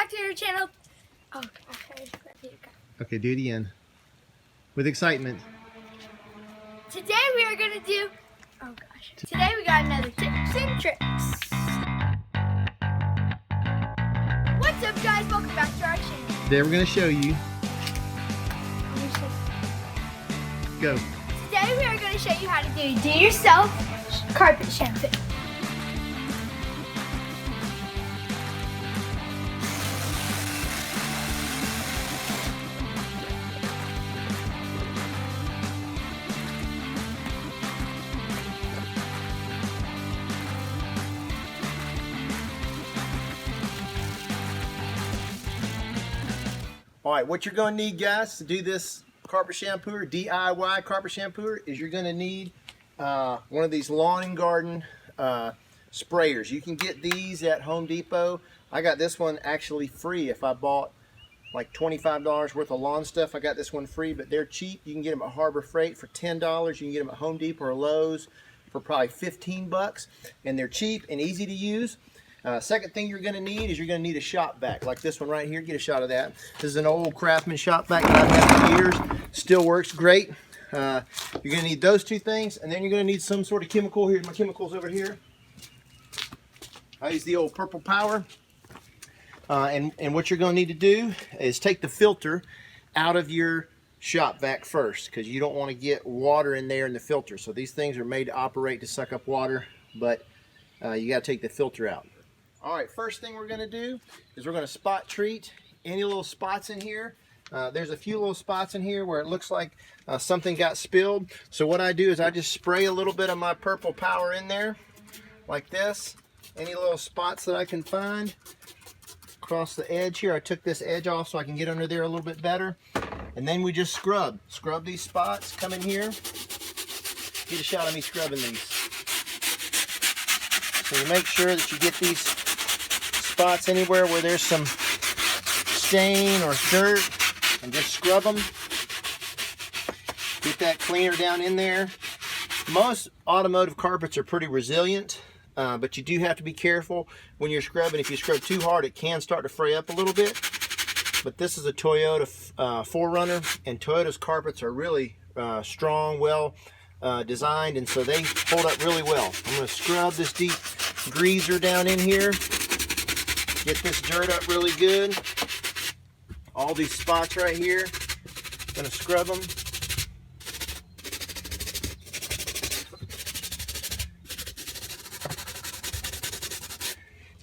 back to your channel. Oh, okay. Okay, do it again. With excitement. Today we are going to do, oh gosh. Today we got another tips and tricks. What's up guys, welcome back to our channel. Today we're going to show you. Go. Today we are going to show you how to do yourself carpet shampoo. All right, what you're going to need, guys, to do this carpet shampooer, DIY carpet shampooer, is you're going to need one of these lawn and garden sprayers. You can get these at Home Depot. I got this one actually free. If I bought like $25 worth of lawn stuff, I got this one free, but they're cheap. You can get them at Harbor Freight for $10. You can get them at Home Depot or Lowe's for probably 15 bucks, and they're cheap and easy to use. Second thing you're going to need is you're going to need a shop vac like this one right here. Get a shot of that. This is an old Craftsman shop vac that I've had for years. Still works great. You're going to need those two things, and then you're going to need some sort of chemical. Here's my chemicals over here. I use the old Purple Power. And what you're going to need to do is take the filter out of your shop vac first, because you don't want to get water in there in the filter. So these things are made to operate to suck up water, but you got to take the filter out. All right, first thing we're going to do is we're going to spot treat any little spots in here. There's a few little spots in here where it looks like something got spilled. So what I do is I just spray a little bit of my Purple Power in there like this. Any little spots that I can find across the edge here. I took this edge off so I can get under there a little bit better. And then we just scrub these spots. Come in here, get a shot of me scrubbing these. So you make sure that you get these spots anywhere where there's some stain or dirt, and just scrub them. Get that cleaner down in there. Most automotive carpets are pretty resilient, but you do have to be careful when you're scrubbing. If you scrub too hard, it can start to fray up a little bit. But this is a Toyota 4Runner, and Toyota's carpets are really strong, well designed, and so they hold up really well. I'm going to scrub this deep greaser down in here. Get this dirt up really good. All these spots right here, I'm going to scrub them.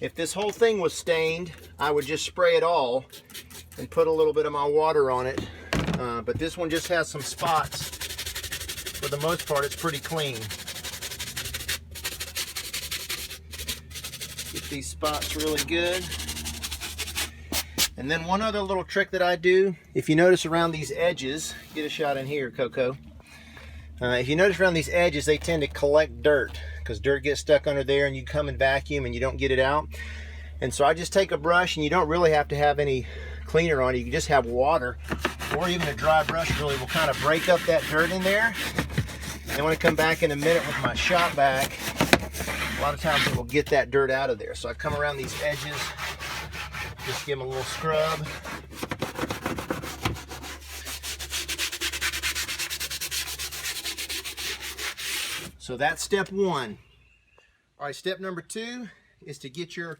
If this whole thing was stained, I would just spray it all and put a little bit of my water on it. But this one just has some spots. For the most part, it's pretty clean. Get these spots really good. And then one other little trick that I do, if you notice around these edges, get a shot in here, Coco. If you notice around these edges, they tend to collect dirt, because dirt gets stuck under there and you come and vacuum and you don't get it out. And so I just take a brush, and you don't really have to have any cleaner on it. You can just have water, or even a dry brush really will kind of break up that dirt in there. And when I come back in a minute with my shop vac, a lot of times it will get that dirt out of there. So I come around these edges, just give them a little scrub. So that's step one. All right, step number two is to get your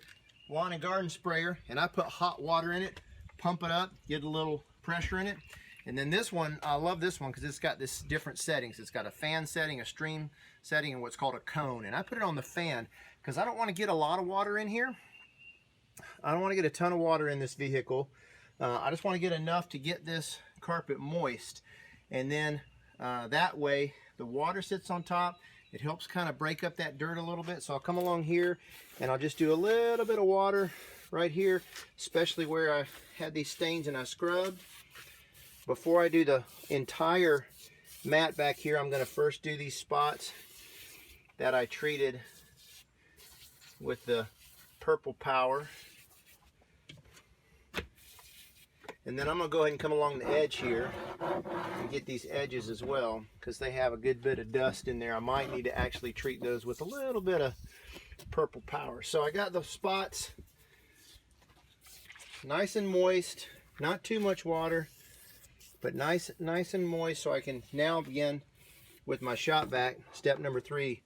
lawn and garden sprayer, and I put hot water in it, pump it up, get a little pressure in it. And then this one, I love this one because it's got this different settings. It's got a fan setting, a stream setting, and what's called a cone. And I put it on the fan because I don't want to get a lot of water in here. I don't want to get a ton of water in this vehicle. I just want to get enough to get this carpet moist. And then that way the water sits on top. It helps kind of break up that dirt a little bit. So I'll come along here and I'll just do a little bit of water right here, especially where I had these stains and I scrubbed. Before I do the entire mat back here, I'm going to first do these spots that I treated with the Purple Power. And then I'm going to go ahead and come along the edge here and get these edges as well, because they have a good bit of dust in there. I might need to actually treat those with a little bit of Purple Power. So I got the spots nice and moist, not too much water, but nice and moist, so I can now begin with my shop vac, step number 3,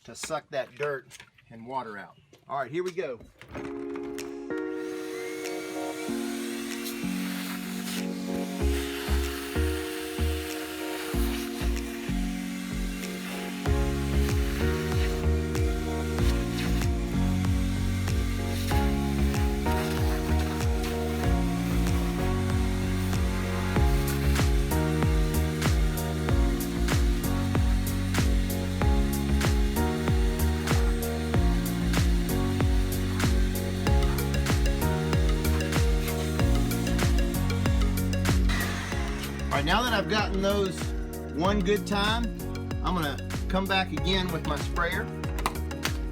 to suck that dirt and water out. All right, here we go. Now that I've gotten those one good time, I'm gonna come back again with my sprayer,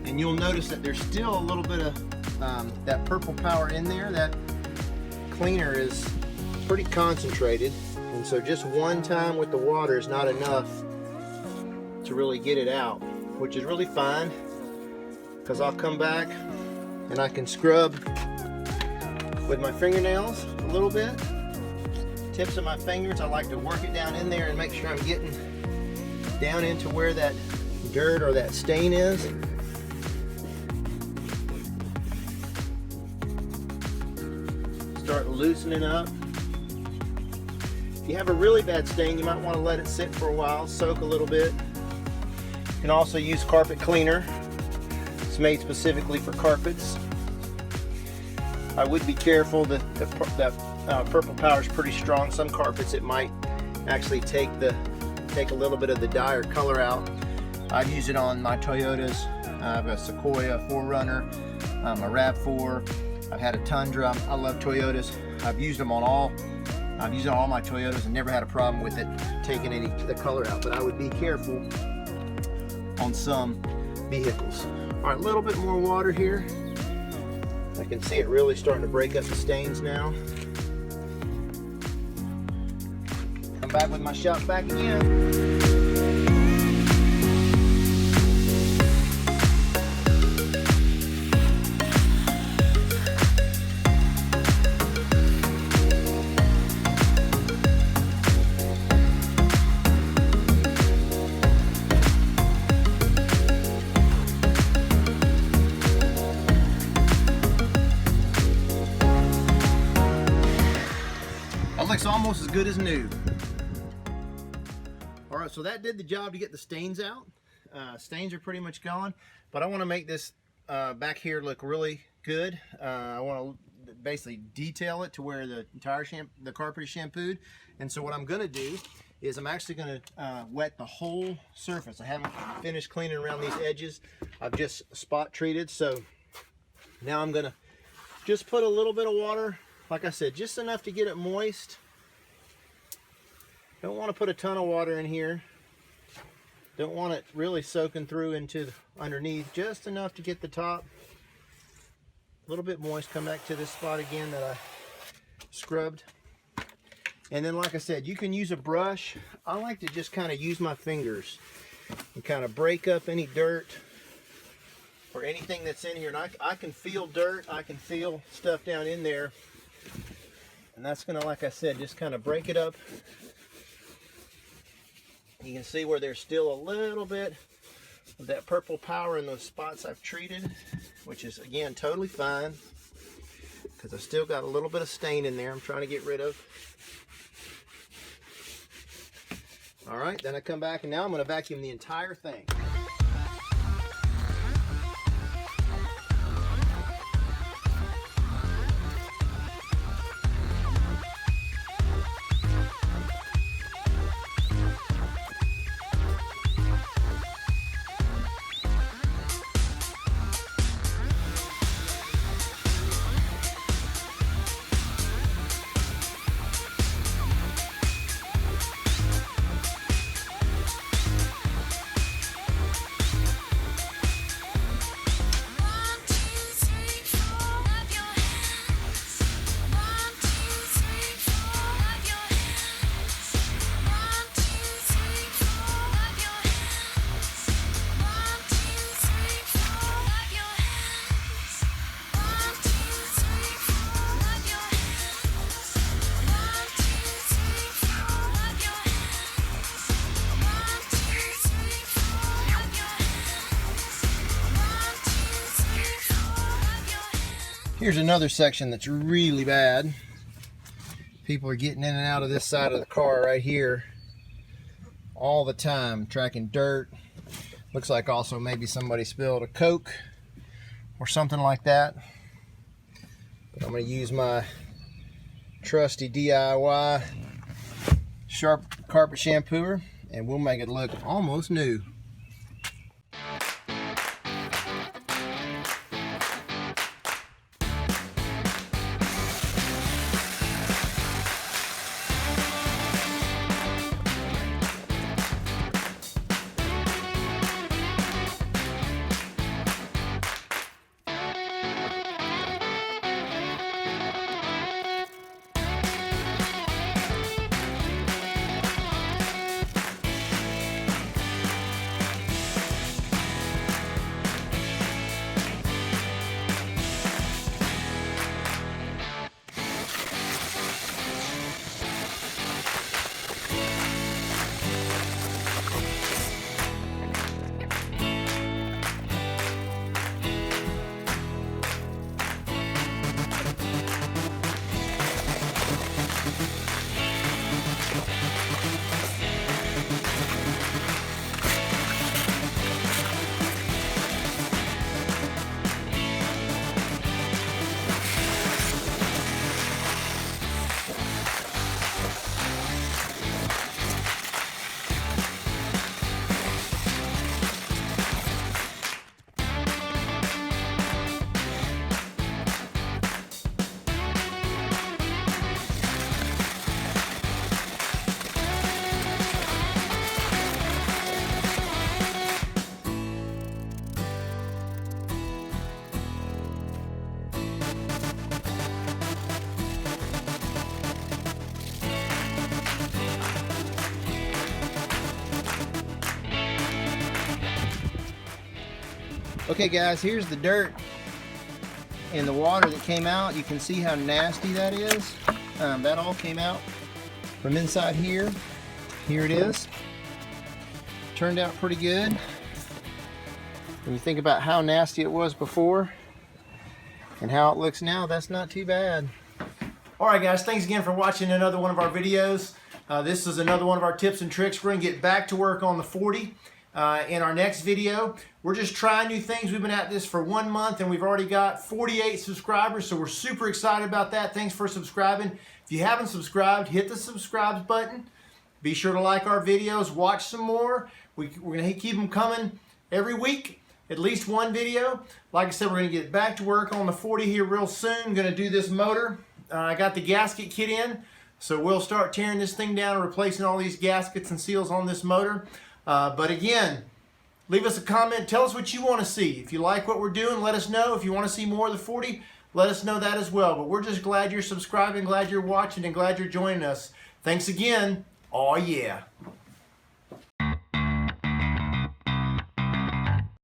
and you'll notice that there's still a little bit of that purple power in there. That cleaner is pretty concentrated, and so just one time with the water is not enough to really get it out, which is really fine, because I'll come back and I can scrub with my fingernails a little bit. Tips of my fingers, I like to work it down in there and make sure I'm getting down into where that dirt or that stain is. Start loosening up. If you have a really bad stain, you might want to let it sit for a while, soak a little bit. You can also use carpet cleaner. It's made specifically for carpets. I would be careful that purple power is pretty strong. Some carpets it might actually take a little bit of the dye or color out. I've used it on my Toyotas. I have a Sequoia 4Runner, a RAV4. I've had a Tundra. I love Toyotas. I've used them on all. I've used it on all my Toyotas and never had a problem with it taking any of the color out. But I would be careful on some vehicles. All right, a little bit more water here. I can see it really starting to break up the stains now. Come back with my shop vac again. Looks almost as good as new. All right, so that did the job to get the stains out. Stains are pretty much gone, but I want to make this back here look really good. I want to basically detail it to where the entire the carpet is shampooed. And so what I'm going to do is I'm actually going to wet the whole surface. I haven't finished cleaning around these edges. I've just spot treated. So now I'm going to just put a little bit of water, like I said, just enough to get it moist. Don't want to put a ton of water in here. Don't want it really soaking through into underneath. Just enough to get the top a little bit moist. Come back to this spot again that I scrubbed. And then, like I said, you can use a brush. I like to just kind of use my fingers and kind of break up any dirt or anything that's in here. And I can feel dirt. I can feel stuff down in there. And that's going to, like I said, just kind of break it up. You can see where there's still a little bit of that purple power in those spots I've treated, which is, again, totally fine, because I've still got a little bit of stain in there I'm trying to get rid of. All right, then I come back, and now I'm going to vacuum the entire thing. Here's another section that's really bad. People are getting in and out of this side of the car right here all the time, tracking dirt. Looks like also maybe somebody spilled a Coke or something like that. But I'm going to use my trusty DIY sharp carpet shampooer and we'll make it look almost new. Okay guys, here's the dirt and the water that came out. You can see how nasty that is. That all came out from inside here. Here it is. Turned out pretty good. When you think about how nasty it was before and how it looks now, that's not too bad. Alright guys, thanks again for watching another one of our videos. This is another one of our tips and tricks. We're going to get back to work on the 40. In our next video. We're just trying new things. We've been at this for 1 month and we've already got 48 subscribers, so we're super excited about that. Thanks for subscribing. If you haven't subscribed, hit the subscribe button. Be sure to like our videos, watch some more. We're going to keep them coming every week, at least one video. Like I said, we're going to get back to work on the 40 here real soon. I'm going to do this motor. I got the gasket kit in, so we'll start tearing this thing down and replacing all these gaskets and seals on this motor. But again, leave us a comment. Tell us what you want to see. If you like what we're doing, let us know. If you want to see more of the 40, let us know that as well. But we're just glad you're subscribing, glad you're watching, and glad you're joining us. Thanks again. Aw, yeah.